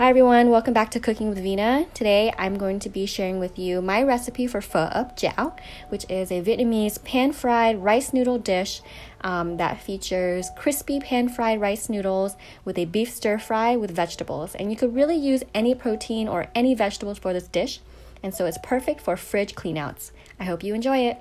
Hi everyone, welcome back to Cooking with Vina. Today I'm going to be sharing with you my recipe for pho ap chảo, which is a Vietnamese pan-fried rice noodle dish that features crispy pan-fried rice noodles with a beef stir-fry with vegetables. And you could really use any protein or any vegetables for this dish, and so it's perfect for fridge cleanouts. I hope you enjoy it.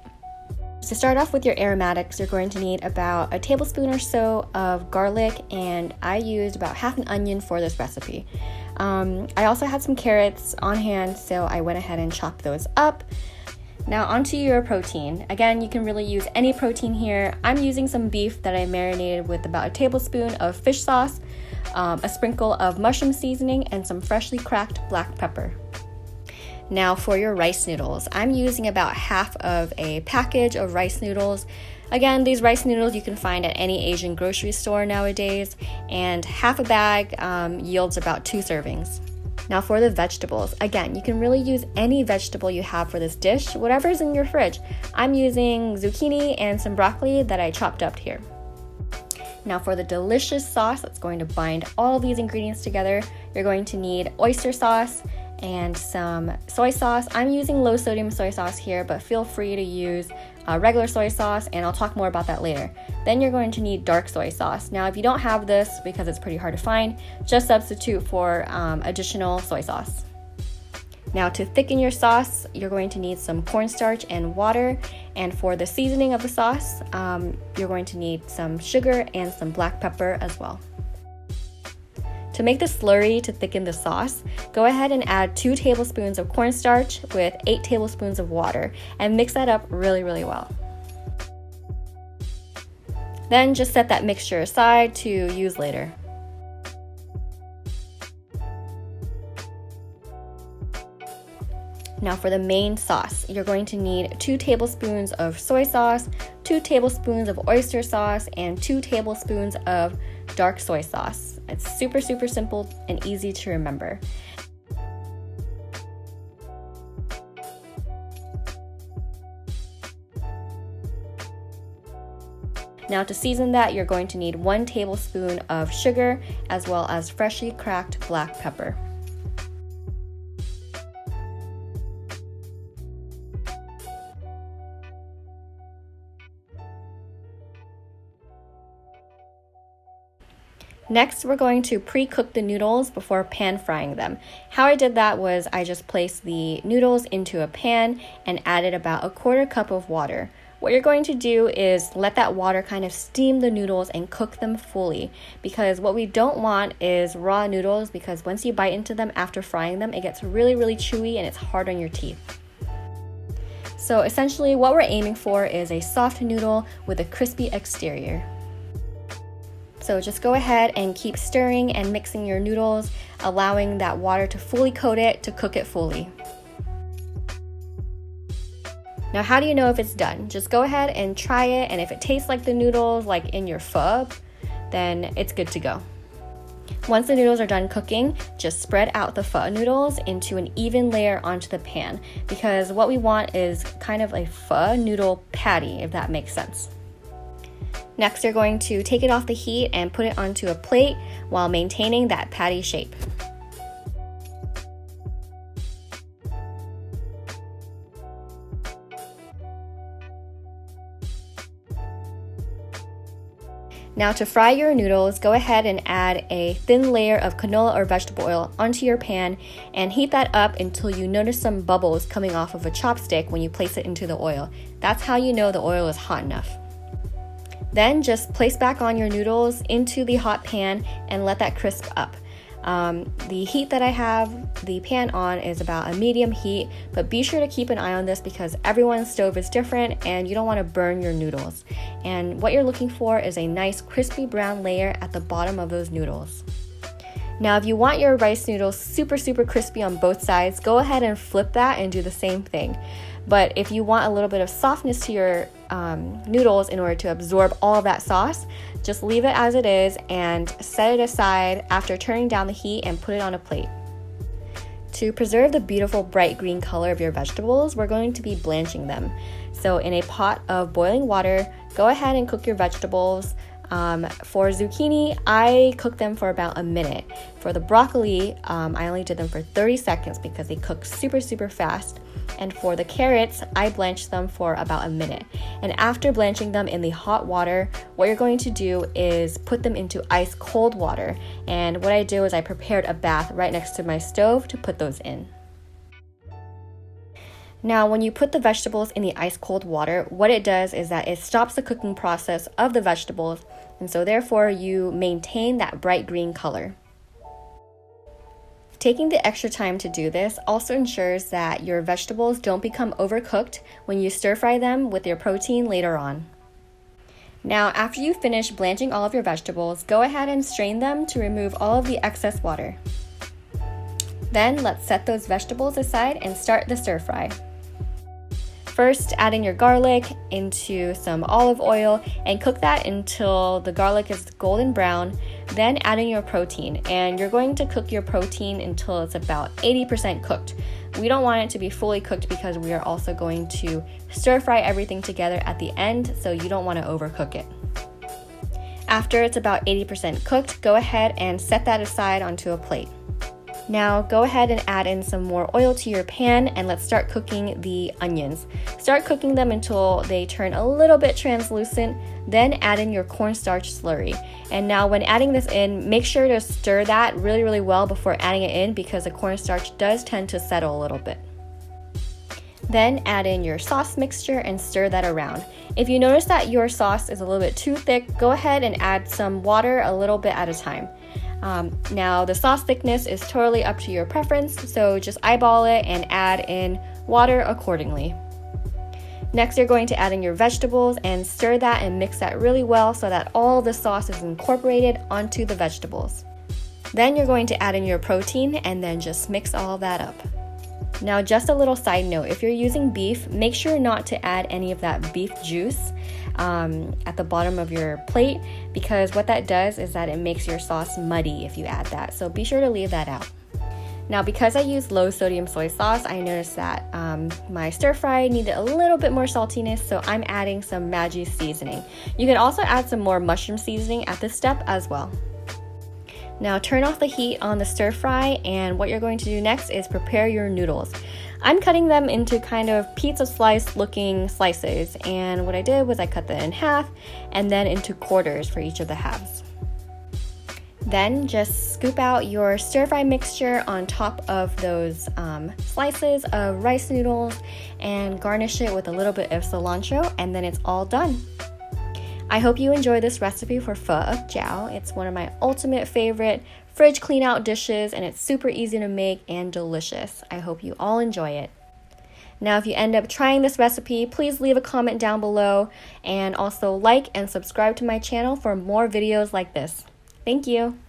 To start off with your aromatics, you're going to need about a tablespoon or so of garlic, and I used about half an onion for this recipe. I also had some carrots on hand, so I went ahead and chopped those up. Now onto your protein. Again, you can really use any protein here. I'm using some beef that I marinated with about a tablespoon of fish sauce, a sprinkle of mushroom seasoning, and some freshly cracked black pepper. Now for your rice noodles, I'm using about half of a package of rice noodles. Again, these rice noodles you can find at any Asian grocery store nowadays, and half a bag yields about 2 servings. Now for the vegetables, again, you can really use any vegetable you have for this dish, whatever's in your fridge. I'm using zucchini and some broccoli that I chopped up here. Now for the delicious sauce that's going to bind all of these ingredients together, you're going to need oyster sauce and some soy sauce. I'm using low sodium soy sauce here, but feel free to use regular soy sauce, and I'll talk more about that later. Then you're going to need dark soy sauce. Now if you don't have this, because it's pretty hard to find, just substitute for additional soy sauce. Now to thicken your sauce, you're going to need some cornstarch and water, and for the seasoning of the sauce, you're going to need some sugar and some black pepper as well. To make the slurry to thicken the sauce, go ahead and add 2 tablespoons of cornstarch with 8 tablespoons of water and mix that up really well. Then just set that mixture aside to use later. Now for the main sauce, you're going to need 2 tablespoons of soy sauce, 2 tablespoons of oyster sauce, and 2 tablespoons of dark soy sauce. It's super simple and easy to remember. Now to season that, you're going to need 1 tablespoon of sugar as well as freshly cracked black pepper. Next, we're going to pre-cook the noodles before pan frying them. How I did that was I just placed the noodles into a pan and added about 1/4 cup of water. What you're going to do is let that water kind of steam the noodles and cook them fully, because what we don't want is raw noodles, because once you bite into them after frying them, it gets really chewy and it's hard on your teeth. So essentially what we're aiming for is a soft noodle with a crispy exterior. So just go ahead and keep stirring and mixing your noodles, allowing that water to fully coat it to cook it fully. Now how do you know if it's done? Just go ahead and try it, and if it tastes like the noodles like in your pho, then it's good to go. Once the noodles are done cooking, just spread out the pho noodles into an even layer onto the pan, because what we want is kind of a pho noodle patty, if that makes sense. Next, you're going to take it off the heat and put it onto a plate while maintaining that patty shape. Now to fry your noodles, go ahead and add a thin layer of canola or vegetable oil onto your pan and heat that up until you notice some bubbles coming off of a chopstick when you place it into the oil. That's how you know the oil is hot enough. Then just place back on your noodles into the hot pan and let that crisp up. The heat that I have the pan on is about a medium heat, but be sure to keep an eye on this because everyone's stove is different and you don't want to burn your noodles. And what you're looking for is a nice crispy brown layer at the bottom of those noodles. Now if you want your rice noodles super crispy on both sides, go ahead and flip that and do the same thing. But if you want a little bit of softness to your noodles in order to absorb all of that sauce, just leave it as it is and set it aside after turning down the heat and put it on a plate. To preserve the beautiful bright green color of your vegetables, we're going to be blanching them. So in a pot of boiling water, go ahead and cook your vegetables For zucchini, I cook them for about a minute. For the broccoli, I only did them for 30 seconds because they cook super, super fast. And for the carrots, I blanched them for about a minute. And after blanching them in the hot water, what you're going to do is put them into ice cold water. And what I do is I prepared a bath right next to my stove to put those in. Now, when you put the vegetables in the ice cold water, what it does is that it stops the cooking process of the vegetables, and so therefore you maintain that bright green color. Taking the extra time to do this also ensures that your vegetables don't become overcooked when you stir fry them with your protein later on. Now, after you finish blanching all of your vegetables, go ahead and strain them to remove all of the excess water. Then let's set those vegetables aside and start the stir fry. First, add in your garlic into some olive oil and cook that until the garlic is golden brown. Then add in your protein, and you're going to cook your protein until it's about 80% cooked. We don't want it to be fully cooked because we are also going to stir fry everything together at the end, so you don't want to overcook it. After it's about 80% cooked, go ahead and set that aside onto a plate. Now go ahead and add in some more oil to your pan and let's start cooking the onions. Start cooking them until they turn a little bit translucent, then add in your cornstarch slurry. And now when adding this in, make sure to stir that really well before adding it in because the cornstarch does tend to settle a little bit. Then add in your sauce mixture and stir that around. If you notice that your sauce is a little bit too thick, go ahead and add some water a little bit at a time. Now the sauce thickness is totally up to your preference, so just eyeball it and add in water accordingly. Next, you're going to add in your vegetables and stir that and mix that really well so that all the sauce is incorporated onto the vegetables. Then you're going to add in your protein and then just mix all that up. Now, just a little side note, if you're using beef, make sure not to add any of that beef juice at the bottom of your plate because what that does is that it makes your sauce muddy if you add that. So be sure to leave that out. Now, because I use low sodium soy sauce, I noticed that my stir fry needed a little bit more saltiness, so I'm adding some Maggi seasoning. You can also add some more mushroom seasoning at this step as well. Now turn off the heat on the stir fry, and what you're going to do next is prepare your noodles. I'm cutting them into kind of pizza slice looking slices, and what I did was I cut them in half and then into quarters for each of the halves. Then just scoop out your stir fry mixture on top of those slices of rice noodles and garnish it with a little bit of cilantro, and then it's all done. I hope you enjoy this recipe for pho of jiao. It's one of my ultimate favorite fridge clean out dishes, and it's super easy to make and delicious. I hope you all enjoy it. Now, if you end up trying this recipe, please leave a comment down below and also like and subscribe to my channel for more videos like this. Thank you.